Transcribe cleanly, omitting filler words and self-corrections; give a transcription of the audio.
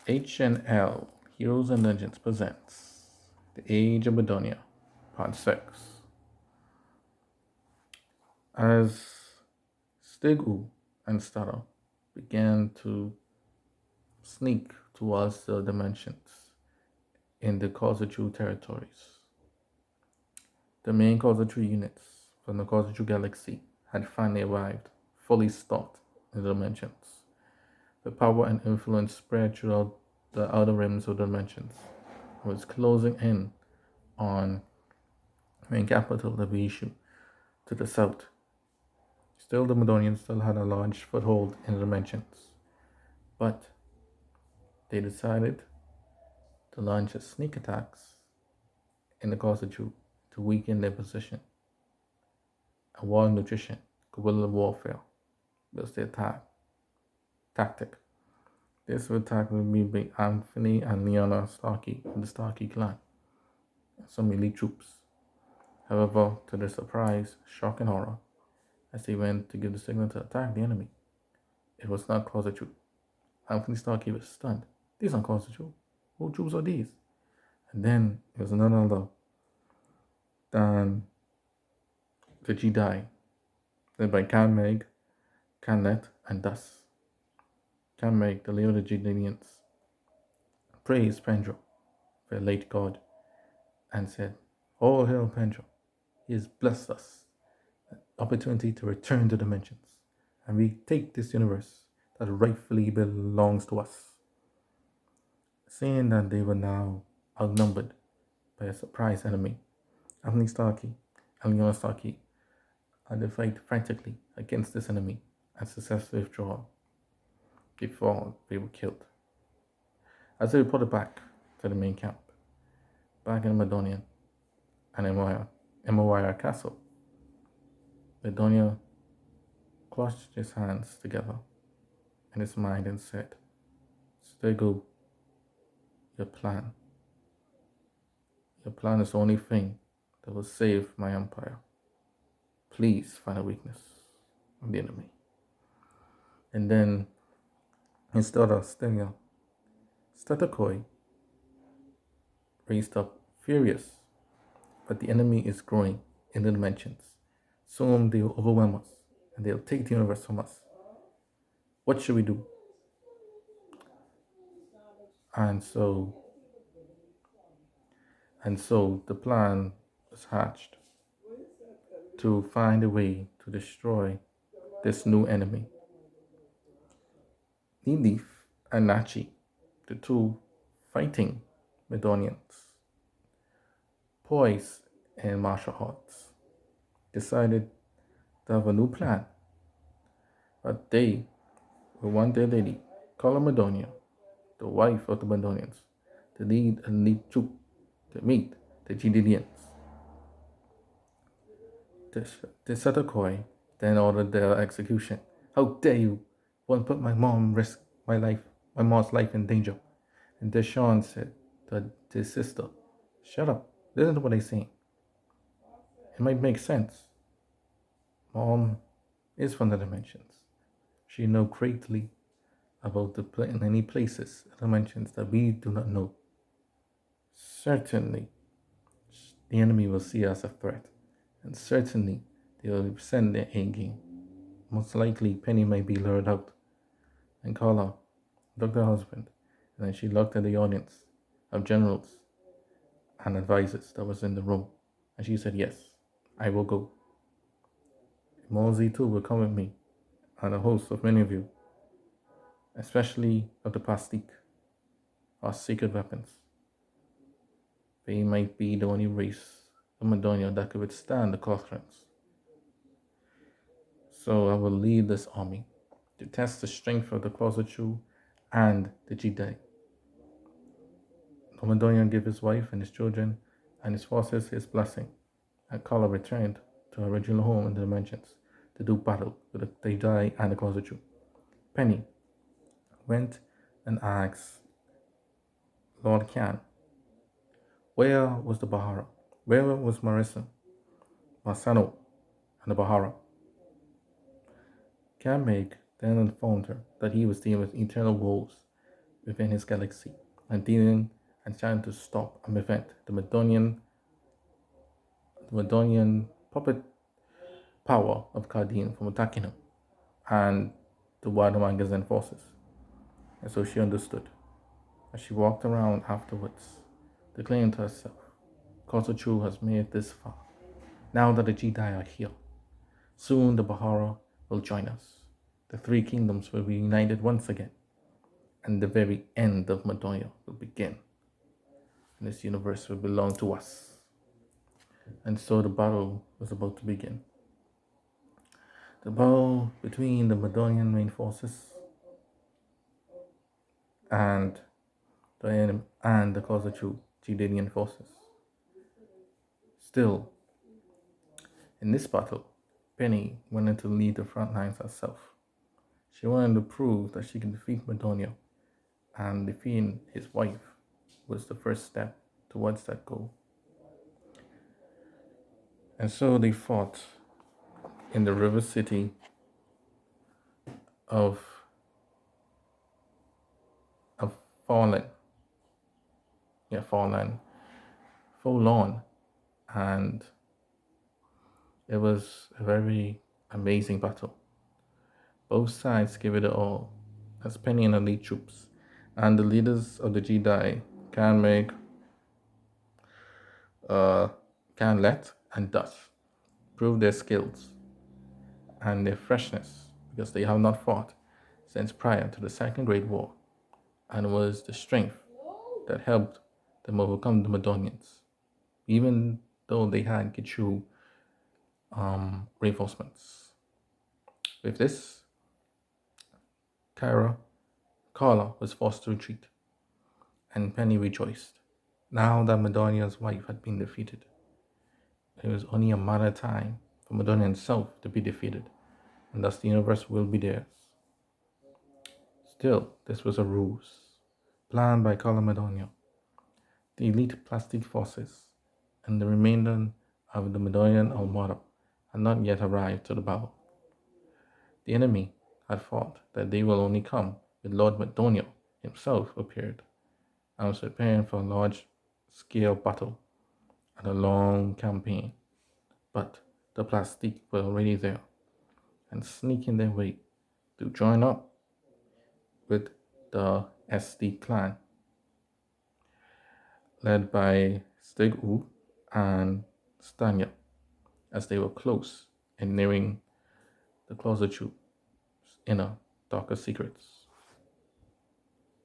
H&L Heroes and Legends presents The Age of Medonia, Part 6. As Stegu and Stara began to sneak towards the dimensions in the Kozachu territories, the main Kozachu units from the Kozachu galaxy had finally arrived, fully stocked in the dimensions. The power and influence spread throughout the outer rims of the dimensions and was closing in on the main capital of the issue to the south. Still, the Medonians still had a large foothold in the dimensions, but they decided to launch a sneak attacks in the Kozachu to weaken their position. A war of nutrition, guerrilla warfare was their tactic. This attack would be by Anthony and Leona Starkey of the Starkey clan and some elite troops. However, to their surprise, shock, and horror, as they went to give the signal to attack the enemy, it was not Kozachu. Anthony Starkey was stunned. These aren't Kozachu. Who troops are these? And then it was none other than the Jedi, led by Kanmeg, Kanlet, and Dus. Kanmeg, the leader of the Jedians, praised Pendro, their late god, and said, "All hail Pendro. He has blessed us an opportunity to return to dimensions and retake this universe that rightfully belongs to us." Seeing that they were now outnumbered by a surprise enemy, Anthony Starkey and Leona Starkey had to fight frantically against this enemy and successfully withdraw before they were killed. As they reported back to the main camp, back in Medonia and Emoria Castle, Medonia clutched his hands together in his mind and said, "Stego, your plan. Your plan is the only thing that will save my empire. Please find a weakness of the enemy." And then his daughter, Statakoi, raised up, furious, but the enemy is growing in the dimensions. Soon they will overwhelm us and they'll take the universe from us. What should we do? And so the plan was hatched to find a way to destroy this new enemy. Nilif and Nachi, the two fighting Medonians, poised in martial arts, decided to have a new plan. But they will want their lady, called Medonia, the wife of the Medonians, to lead a elite troop to meet the Jedidians. The Satakoi then ordered their execution. "How dare you! Won't put my mom's life in danger." And Deshawn said to his sister, "Shut up, listen to what I'm saying. It might make sense. Mom is from the dimensions. She knows greatly about many places and dimensions that we do not know. Certainly, the enemy will see us as a threat, and certainly they will send their A game. Most likely, Penny may be lured out and call her, look her husband." And then she looked at the audience of generals and advisors that was in the room, and she said, "Yes, I will go. Mosey too will come with me, and a host of many of you, especially of the plastique, or secret weapons. They might be the only race of Medonia that could withstand the Cothrans. So I will lead this army to test the strength of the Kozachu and the Jedi." The Medonian gave his wife and his children and his forces his blessing, and Kala returned to her original home in the dimensions to do battle with the Jedi and the Kozachu. Penny went and asked Lord Khan, where was the Bahara? Where was Marsano, and the Bahara? Kameg then informed her that he was dealing with eternal woes within his galaxy and dealing and trying to stop and prevent the Medonian puppet power of Cardine from attacking him and the Wadawangazan forces. And so she understood. As she walked around afterwards, declaring to herself, Kosochu has made it this far. Now that the Jedi are here, soon the Bahara will join us. The three kingdoms will be united once again, and the very end of Medonia will begin. And this universe will belong to us. And so the battle was about to begin. The battle between the Medonian main forces and the Kozachu Jidanian forces. Still, in this battle, Penny wanted to lead the front lines herself. She wanted to prove that she could defeat Medonia, and defeating his wife was the first step towards that goal. And so they fought in the river city of of Fallen, Forlorn, and it was a very amazing battle. Both sides gave it all, as Penny and elite troops, and the leaders of the Jedi can make, uh, can let and does prove their skills and their freshness because they have not fought since prior to the Second Great War, and it was the strength that helped them overcome the Medonians, even though they had Gichu reinforcements. With this, Kyra Carla was forced to retreat, and Penny rejoiced. Now that Medonia's wife had been defeated, it was only a matter of time for Medonia himself to be defeated, and thus the universe will be theirs. Still, this was a ruse, planned by Carla Medonia, the elite plastic forces, and the remainder of the Medonian Armada had not yet arrived to the battle. The enemy had thought that they will only come when Lord Medonia himself appeared, and was preparing for a large-scale battle and a long campaign. But the plastic were already there and sneaking their way to join up with the SD clan, led by Stig and Stanya, as they were close and nearing the closer to inner darker secrets.